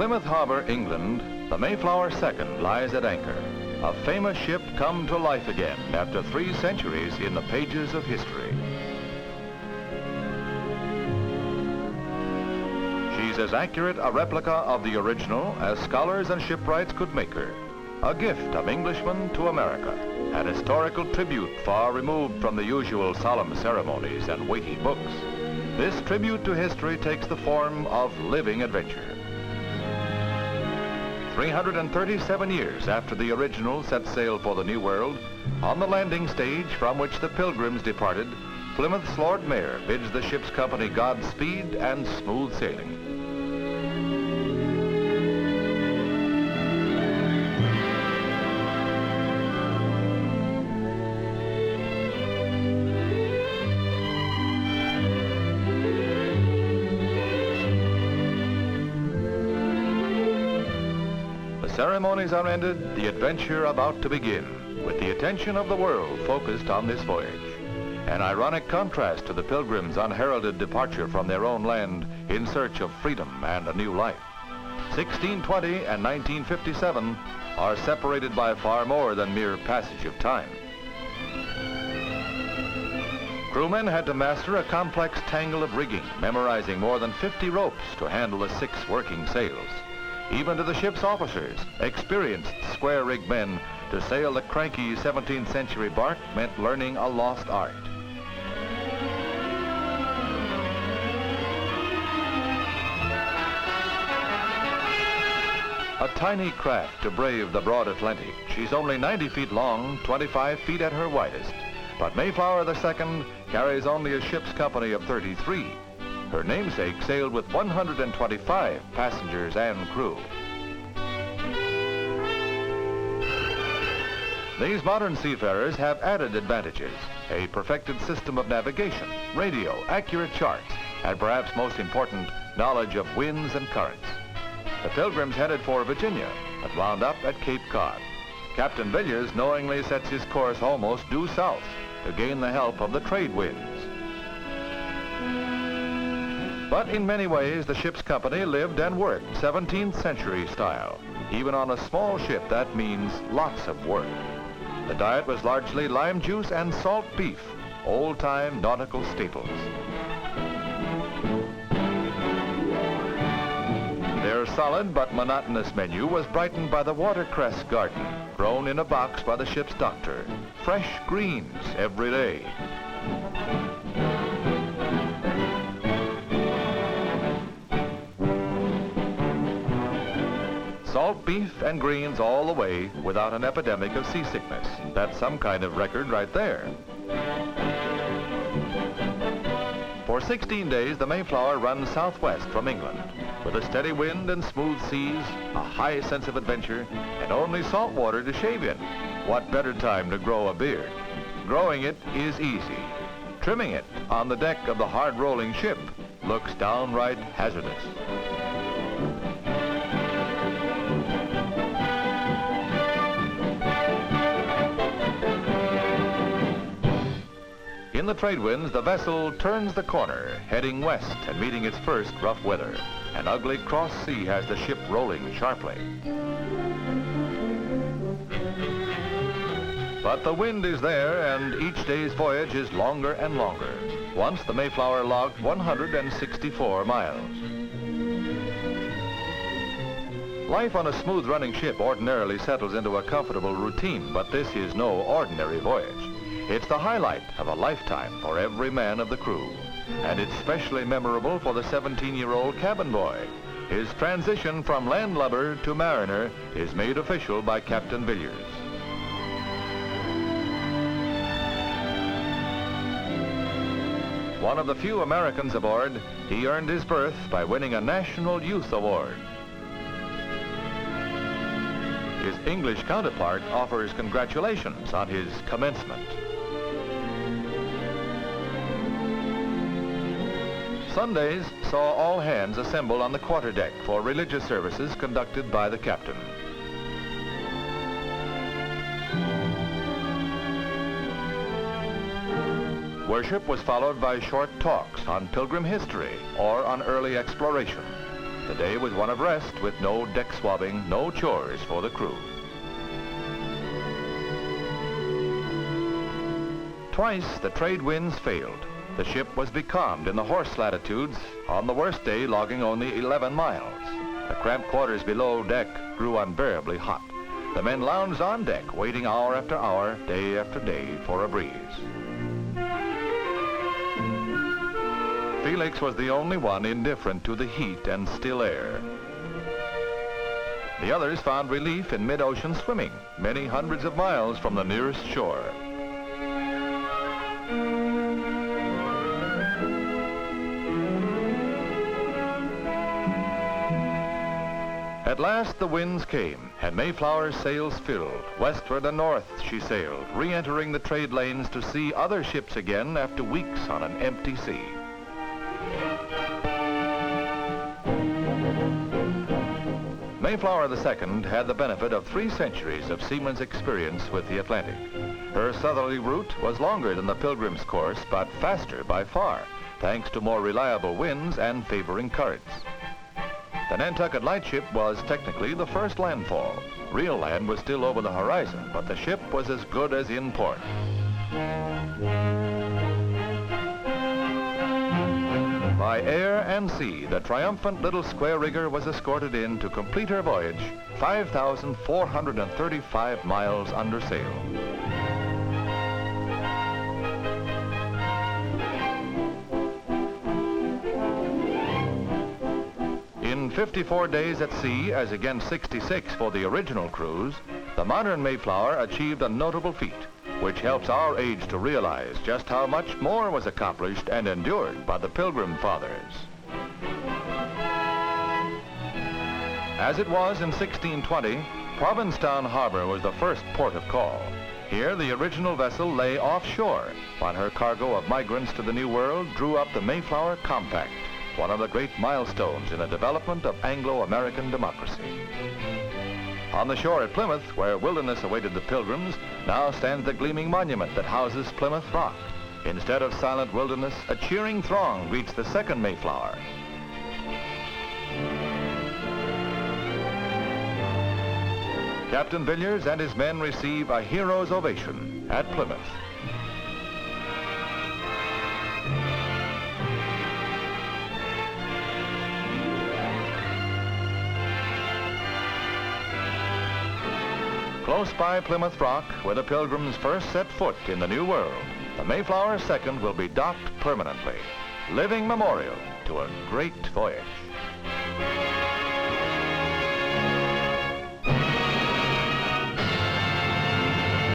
Plymouth Harbor, England, the Mayflower II lies at anchor, a famous ship come to life again after 3 centuries in the pages of history. She's as accurate a replica of the original as scholars and shipwrights could make her, a gift of Englishmen to America, an historical tribute far removed from the usual solemn ceremonies and weighty books. This tribute to history takes the form of living adventure. 337 years after the original set sail for the New World, on the landing stage from which the Pilgrims departed, Plymouth's Lord Mayor bids the ship's company Godspeed and smooth sailing. Ceremonies are ended, the adventure about to begin, with the attention of the world focused on this voyage. An ironic contrast to the Pilgrims' unheralded departure from their own land in search of freedom and a new life. 1620 and 1957 are separated by far more than mere passage of time. Crewmen had to master a complex tangle of rigging, memorizing more than 50 ropes to handle the 6 working sails. Even to the ship's officers, experienced square-rigged men, to sail the cranky 17th century bark meant learning a lost art. A tiny craft to brave the broad Atlantic. She's only 90 feet long, 25 feet at her widest. But Mayflower II carries only a ship's company of 33. Her namesake sailed with 125 passengers and crew. These modern seafarers have added advantages: a perfected system of navigation, radio, accurate charts, and perhaps most important, knowledge of winds and currents. The Pilgrims headed for Virginia, but wound up at Cape Cod. Captain Villiers knowingly sets his course almost due south to gain the help of the trade winds. But in many ways, the ship's company lived and worked 17th century style. Even on a small ship, that means lots of work. The diet was largely lime juice and salt beef, old-time nautical staples. Their solid but monotonous menu was brightened by the watercress garden, grown in a box by the ship's doctor. Fresh greens every day. Salt beef and greens all the way without an epidemic of seasickness. That's some kind of record right there. For 16 days, the Mayflower runs southwest from England. With a steady wind and smooth seas, a high sense of adventure, and only salt water to shave in. What better time to grow a beard? Growing it is easy. Trimming it on the deck of the hard-rolling ship looks downright hazardous. In the trade winds, the vessel turns the corner, heading west and meeting its first rough weather. An ugly cross sea has the ship rolling sharply. But the wind is there, and each day's voyage is longer and longer. Once the Mayflower logged 164 miles. Life on a smooth-running ship ordinarily settles into a comfortable routine, but this is no ordinary voyage. It's the highlight of a lifetime for every man of the crew. And it's especially memorable for the 17-year-old cabin boy. His transition from landlubber to mariner is made official by Captain Villiers. One of the few Americans aboard, he earned his berth by winning a National Youth Award. His English counterpart offers congratulations on his commencement. Sundays saw all hands assemble on the quarterdeck for religious services conducted by the captain. Worship was followed by short talks on Pilgrim history or on early exploration. The day was one of rest with no deck swabbing, no chores for the crew. Twice the trade winds failed. The ship was becalmed in the horse latitudes, on the worst day logging only 11 miles. The cramped quarters below deck grew unbearably hot. The men lounged on deck, waiting hour after hour, day after day, for a breeze. Felix was the only one indifferent to the heat and still air. The others found relief in mid-ocean swimming, many hundreds of miles from the nearest shore. At last the winds came, and Mayflower's sails filled. Westward and north she sailed, re-entering the trade lanes to see other ships again after weeks on an empty sea. Mayflower II had the benefit of 3 centuries of seaman's experience with the Atlantic. Her southerly route was longer than the Pilgrims' course, but faster by far, thanks to more reliable winds and favoring currents. The Nantucket Lightship was technically the first landfall. Real land was still over the horizon, but the ship was as good as in port. By air and sea, the triumphant little square rigger was escorted in to complete her voyage, 5,435 miles under sail. In 54 days at sea, as against 66 for the original cruise, the modern Mayflower achieved a notable feat, which helps our age to realize just how much more was accomplished and endured by the Pilgrim Fathers. As it was in 1620, Provincetown Harbor was the first port of call. Here, the original vessel lay offshore, while her cargo of migrants to the New World drew up the Mayflower Compact, one of the great milestones in the development of Anglo-American democracy. On the shore at Plymouth, where wilderness awaited the Pilgrims, now stands the gleaming monument that houses Plymouth Rock. Instead of silent wilderness, a cheering throng greets the second Mayflower. Captain Villiers and his men receive a hero's ovation at Plymouth. Close by Plymouth Rock, where the Pilgrims first set foot in the New World, the Mayflower II will be docked permanently, living memorial to a great voyage.